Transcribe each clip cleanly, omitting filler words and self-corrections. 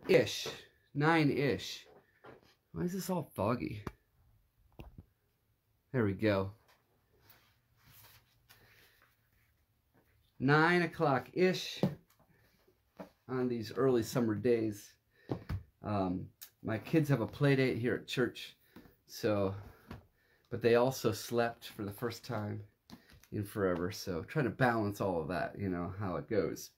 9-ish. 9-ish. Why is this all foggy? There we go. 9 o'clock-ish on these early summer days. My kids have a play date here at church, but they also slept for the first time in forever, so trying to balance all of that, you know, how it goes.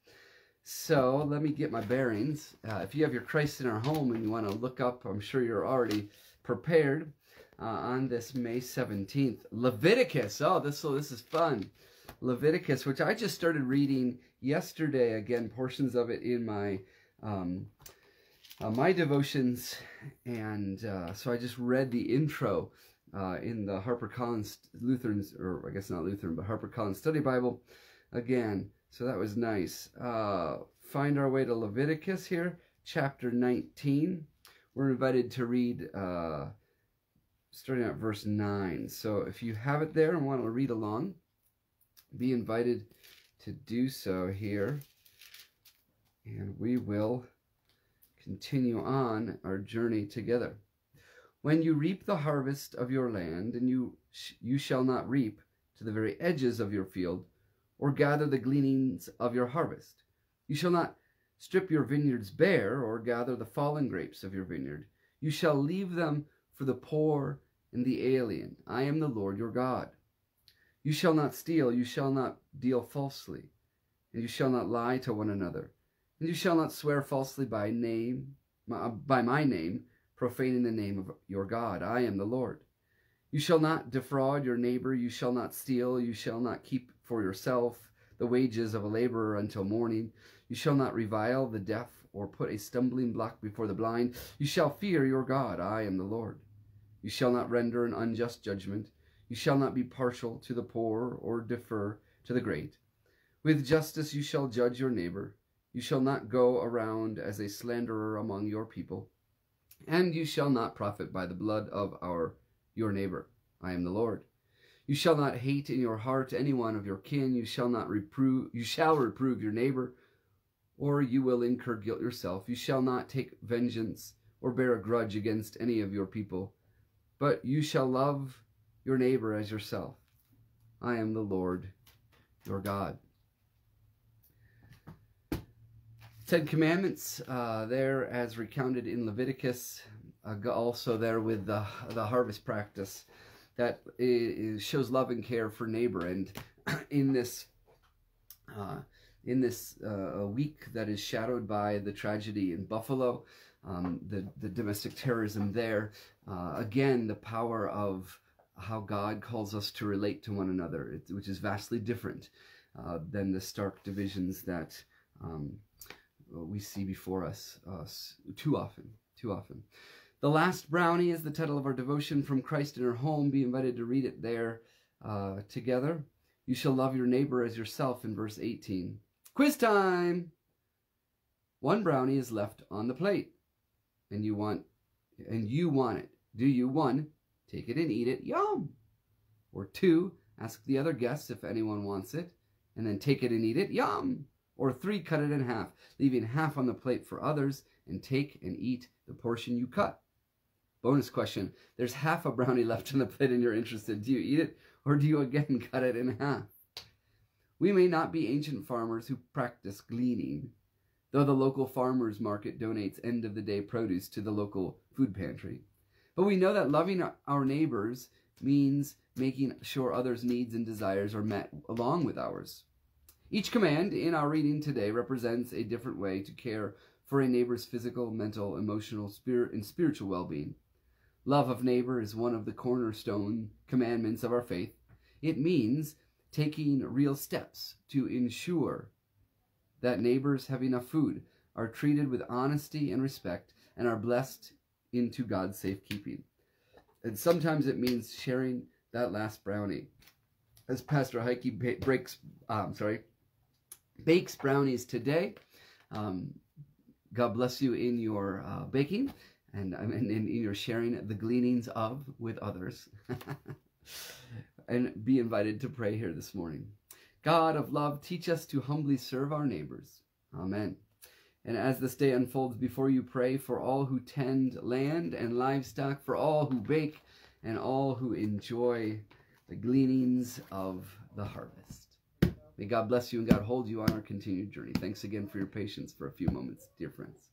So let me get my bearings. If you have your Christ in Our Home and you want to look up, I'm sure you're already prepared, on this May 17th, Leviticus. Oh, this is fun. Leviticus, which I just started reading yesterday, again, portions of it in my my devotions, and so I just read the intro in the HarperCollins Lutherans, or I guess not Lutheran, but HarperCollins Study Bible again, so that was nice. Find our way to Leviticus here, chapter 19. We're invited to read starting at verse 9, so if you have it there and want to read along, be invited to do so here, and we will continue on our journey together. When you reap the harvest of your land, and you shall not reap to the very edges of your field, or gather the gleanings of your harvest. You shall not strip your vineyards bare, or gather the fallen grapes of your vineyard. You shall leave them for the poor and the alien. I am the Lord your God. You shall not steal, you shall not deal falsely, and you shall not lie to one another, and you shall not swear falsely by my name, profaning the name of your God. I am the Lord. You shall not defraud your neighbor, you shall not steal, you shall not keep for yourself the wages of a laborer until morning. You shall not revile the deaf, or put a stumbling block before the blind. You shall fear your God. I am the Lord. You shall not render an unjust judgment. You shall not be partial to the poor, or defer to the great. With justice you shall judge your neighbor. You shall not go around as a slanderer among your people. And you shall not profit by the blood of your neighbor. I am the Lord. You shall not hate in your heart any one of your kin. You shall reprove your neighbor, or you will incur guilt yourself. You shall not take vengeance or bear a grudge against any of your people, but you shall love your neighbor as yourself. I am the Lord your God. 10 Commandments, there as recounted in Leviticus, also there with the harvest practice that shows love and care for neighbor. And in this week that is shadowed by the tragedy in Buffalo, the domestic terrorism there, again, the power of how God calls us to relate to one another, which is vastly different than the stark divisions that we see before us too often. The Last Brownie is the title of our devotion from Christ in Our Home. Be invited to read it there together. You shall love your neighbor as yourself in verse 18. Quiz time! 1 brownie is left on the plate, and you want it. Do you, 1, take it and eat it, yum? Or 2, ask the other guests if anyone wants it, and then take it and eat it, yum? Or 3, cut it in half, leaving half on the plate for others, and take and eat the portion you cut. Bonus question, there's half a brownie left on the plate and you're interested. Do you eat it, or do you again cut it in half? We may not be ancient farmers who practice gleaning, though the local farmers market donates end-of-the-day produce to the local food pantry. But we know that loving our neighbors means making sure others' needs and desires are met along with ours. Each command in our reading today represents a different way to care for a neighbor's physical, mental, emotional, and spiritual well-being. Love of neighbor is one of the cornerstone commandments of our faith. It means taking real steps to ensure that neighbors have enough food, are treated with honesty and respect, and are blessed into God's safekeeping. And sometimes it means sharing that last brownie. As Pastor Heike bakes brownies today, God bless you in your baking and in your sharing the gleanings of with others. And be invited to pray here this morning. God of love, teach us to humbly serve our neighbors. Amen. And as this day unfolds before you, pray for all who tend land and livestock, for all who bake, and all who enjoy the gleanings of the harvest. May God bless you and God hold you on our continued journey. Thanks again for your patience for a few moments, dear friends.